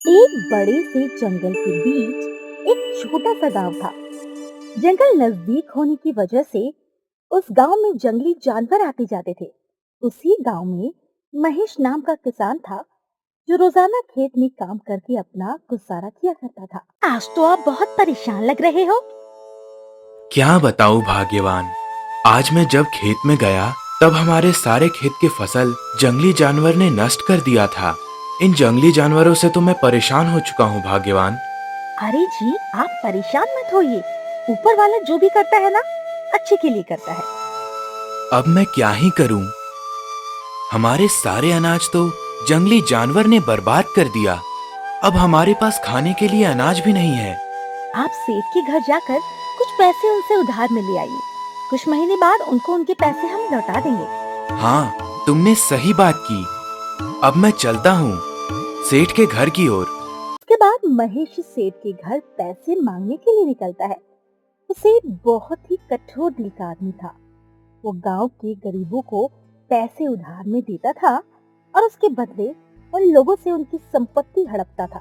एक बड़े से जंगल के बीच एक छोटा सा गांव था। जंगल नजदीक होने की वजह से उस गांव में जंगली जानवर आते जाते थे। उसी गांव में महेश नाम का किसान था, जो रोजाना खेत में काम करके अपना गुजारा किया करता था। आज तो आप बहुत परेशान लग रहे हो। क्या बताऊं भाग्यवान। आज मैं जब खेत में गया तब हमारे सारे खेत की फसल जंगली जानवर ने नष्ट कर दिया था। इन जंगली जानवरों से तो मैं परेशान हो चुका हूँ भाग्यवान। अरे जी, आप परेशान मत होइए। ऊपर वाला जो भी करता है ना, अच्छे के लिए करता है। अब मैं क्या ही करूं? हमारे सारे अनाज तो जंगली जानवर ने बर्बाद कर दिया। अब हमारे पास खाने के लिए अनाज भी नहीं है। आप सेठ के घर जाकर कुछ पैसे उनसे उधार में ले आइए। कुछ महीने बाद उनको उनके पैसे हम लौटा देंगे। हाँ, तुमने सही बात की। अब मैं चलता हूँ सेठ के घर की ओर। उसके बाद महेश सेठ के घर पैसे मांगने के लिए निकलता है। वो सेठ बहुत ही कठोर दिल का आदमी था। वो गांव के गरीबों को पैसे उधार में देता था और उसके बदले उन लोगों से उनकी संपत्ति हड़पता था।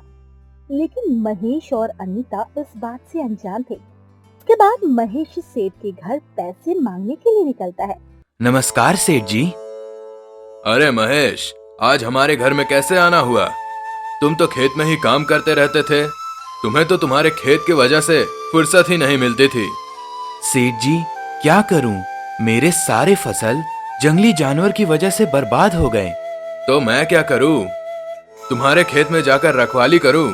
लेकिन महेश और अनीता इस बात से अनजान थे। उसके बाद महेश सेठ के घर पैसे मांगने के लिए निकलता है। नमस्कार सेठ जी। अरे महेश, आज हमारे घर में कैसे आना हुआ? तुम तो खेत में ही काम करते रहते थे। तुम्हें तो तुम्हारे खेत की वजह से फुर्सत ही नहीं मिलती थी। सेठ जी, क्या करूं? मेरे सारे फसल जंगली जानवर की वजह से बर्बाद हो गए। तो मैं क्या करूं? तुम्हारे खेत में जाकर रखवाली करूं?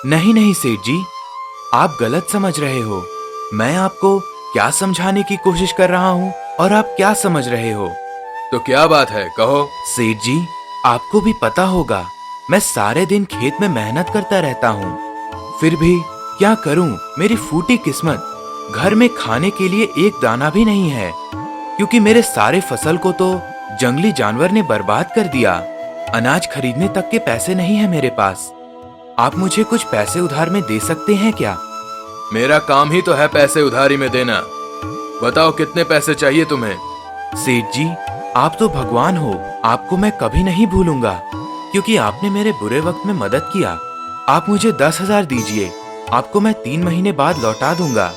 नहीं नहीं सेठ जी, आप गलत समझ रहे हो। मैं आपको क्या समझाने की कोशिश कर रहा हूँ और आप क्या समझ रहे हो? तो क्या बात है, कहो। सेठ जी, आपको भी पता होगा मैं सारे दिन खेत में मेहनत करता रहता हूँ। फिर भी क्या करूँ, मेरी फूटी किस्मत। घर में खाने के लिए एक दाना भी नहीं है, क्योंकि मेरे सारे फसल को तो जंगली जानवर ने बर्बाद कर दिया। अनाज खरीदने तक के पैसे नहीं है मेरे पास। आप मुझे कुछ पैसे उधार में दे सकते हैं क्या? मेरा काम ही तो है पैसे उधारी में देना। बताओ कितने पैसे चाहिए तुम्हें? सेठ जी, आप तो भगवान हो। आपको मैं कभी नहीं भूलूंगा, क्योंकि आपने मेरे बुरे वक्त में मदद किया। आप मुझे 10,000 दीजिए। आपको मैं 3 महीने बाद लौटा दूंगा।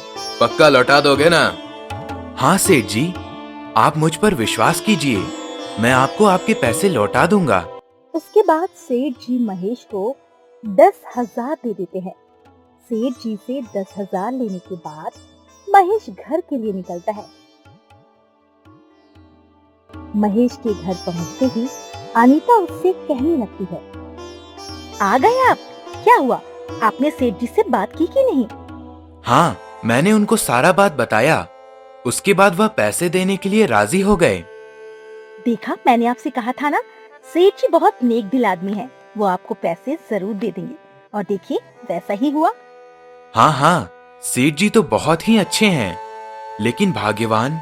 पक्का लौटा दोगे ना? हाँ सेठ जी, आप मुझ पर विश्वास कीजिए। मैं आपको आपके पैसे लौटा दूंगा। उसके बाद सेठ जी महेश को 10,000 दे देते हैं। सेठ जी से 10,000 लेने के बाद महेश घर के लिए निकलता है। महेश के घर पहुंचते ही अनीता उससे कहने लगती है, आ गए आप? क्या हुआ, आपने सेठ जी से बात की कि नहीं? हाँ, मैंने उनको सारा बात बताया। उसके बाद वह पैसे देने के लिए राजी हो गए। देखा, मैंने आपसे कहा था ना, सेठ जी बहुत नेक दिल आदमी है। वो आपको पैसे जरूर दे देंगे। और देखिए, वैसा ही हुआ। हाँ हाँ, सेठ जी तो बहुत ही अच्छे हैं। लेकिन भाग्यवान,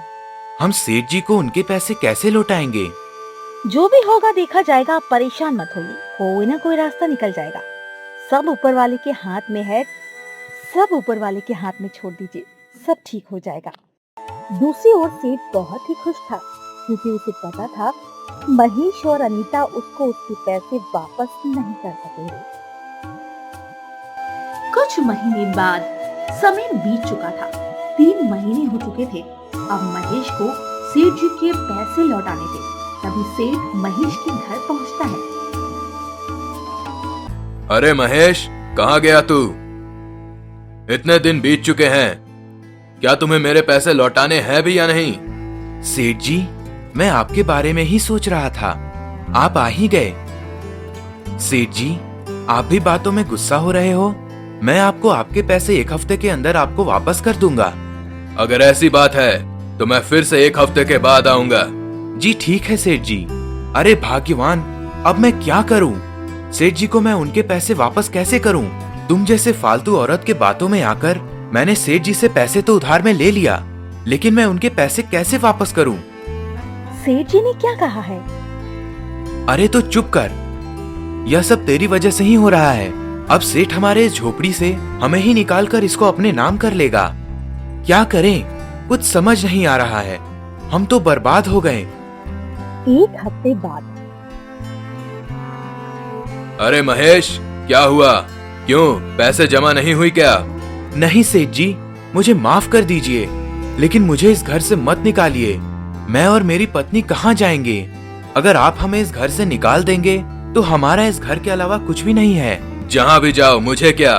हम सेठ जी को उनके पैसे कैसे लौटाएंगे? जो भी होगा देखा जाएगा, आप परेशान मत होइए। कोई ना कोई रास्ता निकल जाएगा। सब ऊपर वाले के हाथ में है। सब ऊपर वाले के हाथ में छोड़ दीजिए, सब ठीक हो जाएगा। दूसरी ओर सेठ बहुत ही खुश था, क्योंकि उसे पता था महेश और अनीता उसको उसके पैसे वापस नहीं कर सकेंगे। कुछ महीने बाद समय बीत चुका था। 3 महीने हो चुके थे। अब महेश को सेठ जी के पैसे लौटाने थे। तभी सेठ महेश के घर पहुंचता है। अरे महेश, कहाँ गया तू? इतने दिन बीत चुके हैं, क्या तुम्हें मेरे पैसे लौटाने हैं भी या नहीं? सेठ जी, मैं आपके बारे में ही सोच रहा था। आप आ ही गए। सेठ जी, आप भी बातों में गुस्सा हो रहे हो। मैं आपको आपके पैसे 1 हफ्ते के अंदर आपको वापस कर दूंगा। अगर ऐसी बात है तो मैं फिर से 1 हफ्ते के बाद आऊंगा। जी ठीक है सेठ जी। अरे भाग्यवान, अब मैं क्या करूं? सेठ जी को मैं उनके पैसे वापस कैसे करूं? तुम जैसे फालतू औरत के बातों में आकर मैंने सेठ जी से पैसे तो उधार में ले लिया, लेकिन मैं उनके पैसे कैसे वापस करूं? सेठ जी ने क्या कहा है? अरे तो चुप कर। यह सब तेरी वजह से ही हो रहा है। अब सेठ हमारे इस झोपड़ी से हमें ही निकालकर इसको अपने नाम कर लेगा। क्या करें, कुछ समझ नहीं आ रहा है। हम तो बर्बाद हो गए। 1 हफ्ते बाद। अरे महेश, क्या हुआ? क्यों, पैसे जमा नहीं हुई क्या? नहीं सेठ जी, मुझे माफ कर दीजिए, लेकिन मुझे इस घर से मत निकालिए। मैं और मेरी पत्नी कहाँ जाएंगे? अगर आप हमें इस घर से निकाल देंगे तो हमारा इस घर के अलावा कुछ भी नहीं है। जहाँ भी जाओ, मुझे क्या?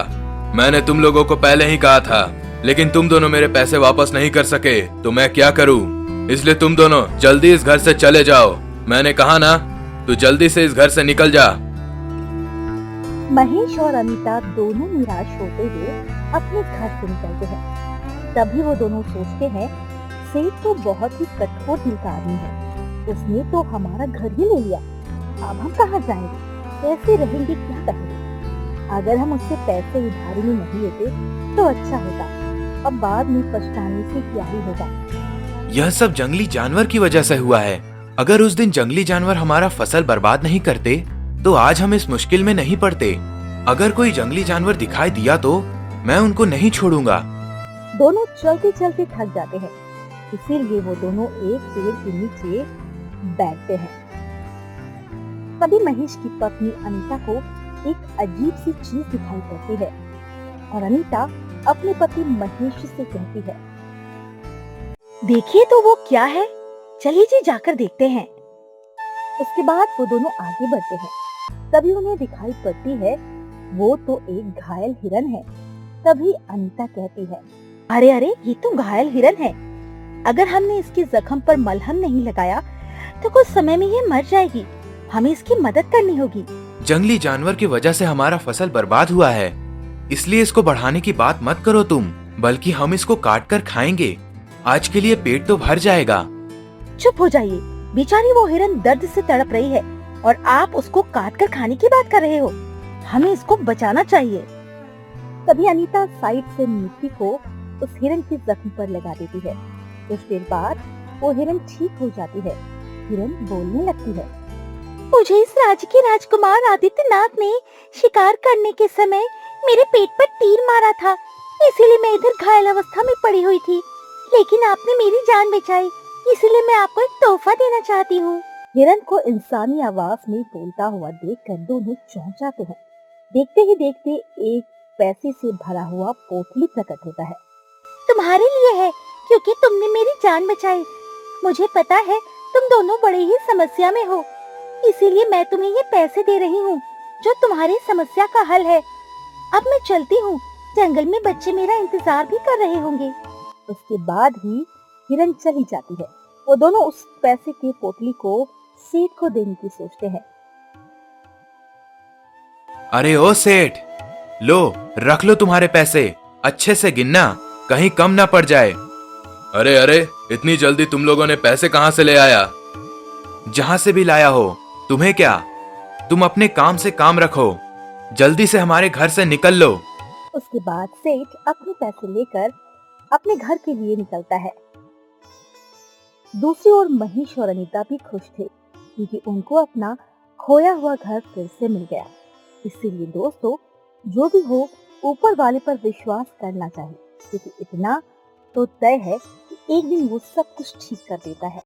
मैंने तुम लोगों को पहले ही कहा था, लेकिन तुम दोनों मेरे पैसे वापस नहीं कर सके, तो मैं क्या करूँ? इसलिए तुम दोनों जल्दी इस घर से चले जाओ। मैंने कहा ना, तू जल्दी से इस घर से निकल जा। महेश और अनीता दोनों निराश होते हुए अपने घर से निकलते हैं। तभी वो दोनों सोचते हैं, सेठ तो बहुत ही कठोर दिल का आदमी है, उसने तो हमारा घर ही ले लिया। अब हम कहाँ जाएंगे, कैसे रहेंगे, क्या करेंगे? अगर हम उससे पैसे उधारी में नहीं लेते तो अच्छा होता, अब बाद में पछताने से क्या ही होगा। यह सब जंगली जानवर की वजह से हुआ है। अगर उस दिन जंगली जानवर हमारा फसल बर्बाद नहीं करते तो आज हम इस मुश्किल में नहीं पड़ते। अगर कोई जंगली जानवर दिखाई दिया तो मैं उनको नहीं छोड़ूंगा। दोनों चलते चलते थक जाते हैं, इसीलिए वो दोनों एक पेड़ के नीचे बैठते हैं। तभी महेश की पत्नी अनीता को एक अजीब सी चीज दिखाई पड़ती है और अनीता अपने पति महेश से कहती है, देखिए तो वो क्या है, चलिए जी जाकर देखते हैं। उसके बाद वो दोनों आगे बढ़ते हैं। तभी उन्हें दिखाई पड़ती है वो तो एक घायल हिरन है। तभी अनीता कहती है, अरे अरे, ये तो घायल हिरन है। अगर हमने इसके जख्म पर मलहम नहीं लगाया तो कुछ समय में ये मर जाएगी। हमें इसकी मदद करनी होगी। जंगली जानवर की वजह से हमारा फसल बर्बाद हुआ है, इसलिए इसको बढ़ाने की बात मत करो तुम, बल्कि हम इसको काट कर खाएंगे। आज के लिए पेट तो भर जाएगा। चुप हो जाइए, बेचारी वो हिरन दर्द से तड़प रही है और आप उसको काट कर खाने की बात कर रहे हो। हमें इसको बचाना चाहिए। तभी अनीता साइड से मिट्टी को उस हिरन के जख्म पर लगा देती है। कुछ देर बाद वो हिरन ठीक हो जाती है। हिरन बोलने लगती है, मुझे इस राज्य के राजकुमार आदित्यनाथ ने शिकार करने के समय मेरे पेट पर तीर मारा था, इसीलिए मैं इधर घायल अवस्था में पड़ी हुई थी, लेकिन आपने मेरी जान बचाई, इसीलिए मैं आपको एक तोहफा देना चाहती हूँ। हिरन को इंसानी आवाज में बोलता हुआ देखकर दोनों चौंक जाते हैं। देखते ही देखते एक पैसे से भरा हुआ पोटली प्रकट होता है। तुम्हारे लिए है, क्योंकि तुमने मेरी जान बचाई। मुझे पता है तुम दोनों बड़े ही समस्या में हो, इसीलिए मैं तुम्हें ये पैसे दे रही हूँ जो तुम्हारी समस्या का हल है। अब मैं चलती हूँ, जंगल में बच्चे मेरा इंतजार भी कर रहे होंगे। उसके बाद ही हिरन चली जाती है। वो दोनों उस पैसे की पोटली को सेठ को देने की सोचते हैं। अरे ओ सेठ, लो रख लो तुम्हारे पैसे, अच्छे से गिनना, कहीं कम ना पड़ जाए। अरे अरे, इतनी जल्दी तुम लोगों ने पैसे कहाँ से ले आया? जहां से भी लाया हो, तुम्हें क्या? तुम अपने काम से काम रखो, जल्दी से हमारे घर से निकल लो। उसके बाद सेठ अपने पैसे लेकर अपने घर के लिए निकलता है। दूसरी ओर महेश और अनीता भी खुश थे, क्योंकि उनको अपना खोया हुआ घर फिर से मिल गया। इसीलिए दोस्तों, जो भी हो, ऊपर वाले पर विश्वास करना चाहिए, क्योंकि इतना तो तय है कि एक दिन वो सब कुछ ठीक कर देता है।